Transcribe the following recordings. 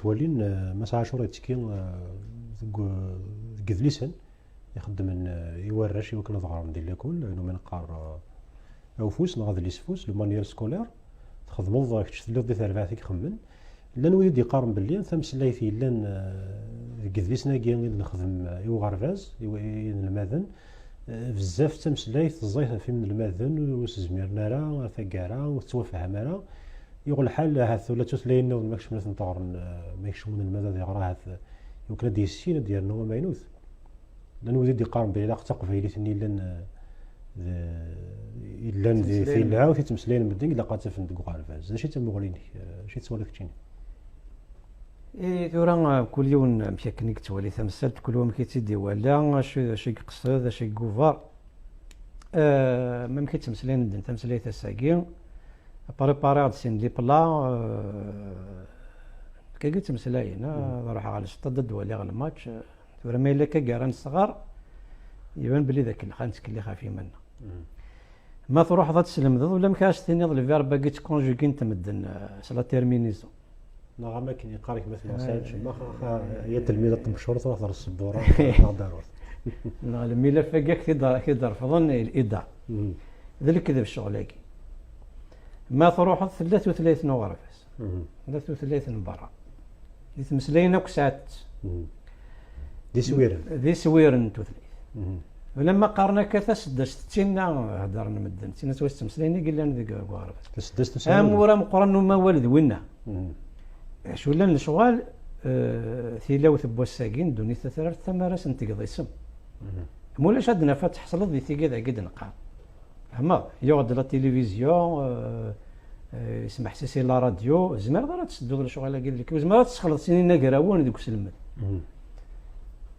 توالين مسا عاشور يتكي قذليسن يخدم يورش يمكن ظهر ندير لكل انه من قار او فوس نغاد لي سفوس لو مانيير سكولير تخدموا كتش تلوض دي تربعتك خمن لان ويدي يقارن باللي تمسلايتي لان قذليسنا كي نخدم يو غرفاز الماذن بزاف تمسلايت الزيت في من الماذن وسزميرنا راه ثقاره وتوفهم راه يقول الحال هذا ولا تسلين ماكش من نطار ماكش من المدى يقرا هذا يمكن دي السين ديالنا هو ماينوث لانه يزيد يقارن بالعلاقه تقبيليه لان لان في العاو في تمسلين بدين لقات في ندق غارفاز شي تمغليني شي تسولك تشيني اي ثورا كل يوم مشاكل تولي تمثلت كل يوم كيتيدي ولا شي قصه شي كوفار ما كيتمسلين ندن تمسليه الساكين بريباري سين لي بلا كي قلت مسلاين نروح على الشطه ولا على الماتش ثورا ما الا كقران الصغار يبان بلي ذاك الخانس اللي خافي منه ما تروح ضد تسلم ضد ولا مكاش ثاني ضد الفيرب باقي تكونجوكي تمدن سلا تيرمينيزون نعم ما كاين يقارك مثلا سايد ما هي تلميذه طب شهور تروح للصبوره ضروري لا الملف فقاك كيدار فضن الاداء ذلك كذا الشغل ما تروح 33 غرفاس 33 برا اللي تمسلينا وكسات دي سويرن توثليث ولما قارنا كذا سدست تينا هضرنا مدن تينا توست تمسليني قال لنا ذيك غرفاس سدست ورا مقرن ما والد وينا شو لان الشغال ثيلاو ثبوا الساقين دوني ثلاث ثمارس نتقضي اسم مولاش عندنا فات حصلت ذي ثقيل عقد نقام فهما يقعد لا تلفزيون يسمح سيسي لا راديو زمر راه تسدو الشغل قال لك زمر تسخلط سنين نقراون دوك سلمت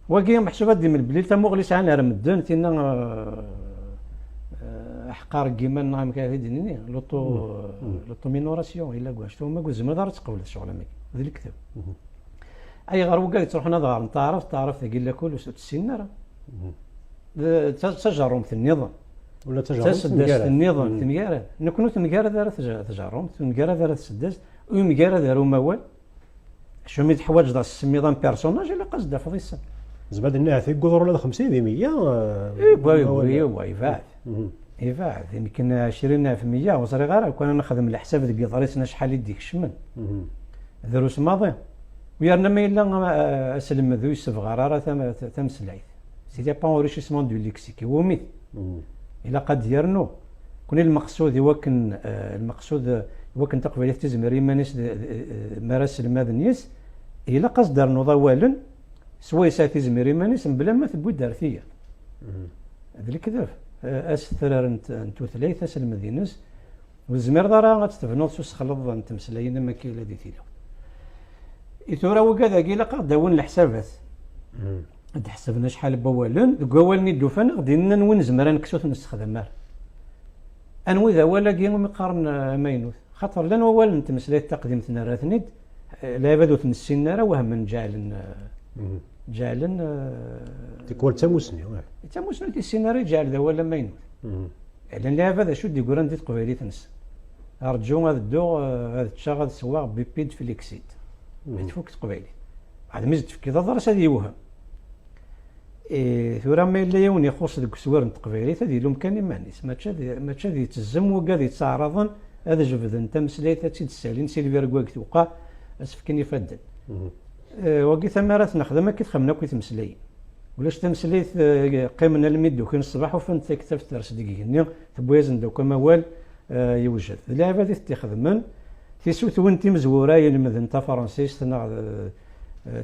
واقي محسوبات ديال البليل تا مغلي ساعه نهار مدن تينا احقار كيما نعم كاهديني لوطو مينوراسيون الا كواش ثم كو زمر راه تقبل الشغل ماك ذي الكتاب اي غير وقال تروح نظهر تعرف قال لك كل السن راه تجارم في النظام ولا تجارب النظام تمقارد نكونوا تمقارد راه تجارب تمقارد راه تسدس ومقارد راه موال شو ميت حوايج داك النظام بيرسوناج الا قصد في السن زباد الناس يقدروا ولا 50 ب 100 وي يفاعل يفاعل يمكن 20% وصري غير كنا نخدم الحساب ديال طريقنا شحال يديك الشمن دروس ماضي ويرنا ما الا اسلم ذو يسف غراره تمسلايت سي با اوريشيسمون دو ليكسيك هو ميت الا قد يرنو كون المقصود يوكن المقصود يوكن تقبل تزمري مانيس مارس الماذنيس الا قصد رنو ضوالا سوا ساتي زمري مانيس بلا ما تبوي دارثيه هذا الكذاب استرار انتو ثلاثه اسلم ذينس والزمير راه غتستفنوض سوس خلط انت مسلايين ما كاين لا دي تيلو يثورا وكذا كي لقى داون الحسابات هاد حسبنا شحال بوالن كوالني دوفان غادي نون زمران نكسوت نستخدم انوي ذا ولا كي مقارن ماينوث خاطر لان وال نتمسلي التقديم ثنا ثنيد لا بدو تنسينا راه وهم جعلن تكون تموسني السيناريو جعل ذا ولا ماينوث لان لا هذا شو دي قران دي قبيلي تنس ارجو هذا الدو هذا الشغل سواء بيبيد فليكسيد تفك قبيلي هذا مزد في كذا درس هذه يوهم ثورا ما الا يوم يخص ذوك السوار التقبيلي هذه لهم كان مانيس ما تشاد يتزم وكاد يتعرضن هذا جبد انت مسليته تسيد السالين سيلفير كواك توقع اسفكني فدن وقي ثمارات نخدم كي تخمنا كي تمسلي ولاش تمسليت قيمنا الميد وكان الصباح وفنت كتبت درس دقيقه تبويزن دوك موال يوجد لا هذه تخدمن في سوت وانت مزوره يلمذ تا فرنسيس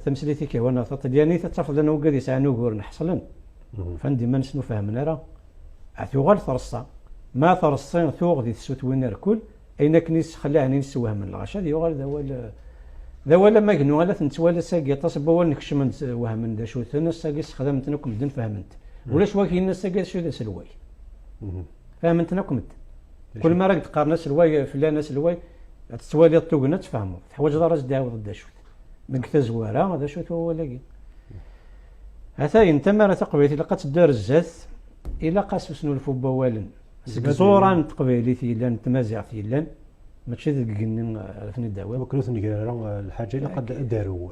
تمسليتي كي وانا طلياني تتفضل انا وقاد يسعى نوغور نحصلن فندي ما نسنو فهمنا راه ثوغال ثرصا ما ثرصين ثوغ دي سوت وين ركول اين كنيس خلاعني نسوها من الغشا يوغال ذا ولا ما كنو غالا تنتوالا ساقي تصب ولا نكشمنت وهمن دا شو ثنا ساقي استخدمت نكم بدن فهمت ولاش واكي الناس ساقي شو ذا سلواي فهمت نكم كل ما راك تقارن سلواي فلان سلواي تتوالي الطوقنا تفهموا تحوايج راس داوود دا شو من كتا زواره هذا شو هو لاقي هذا انت ما تقبيلتي لقات تدار الزات الى قاس سنو الفوبا والن زوران تقبيلتي لان تمازع في لان ماشي ذاك الجنين عرفني الدعوه وكلوث نقرا الحاجه اللي قد داروا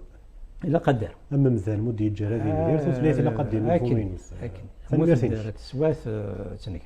الا قدر اما مثال مود يتجرى هذه ندير ثلاثه اللي قد يديروا اكن فمين اكن ثاني سوات تنك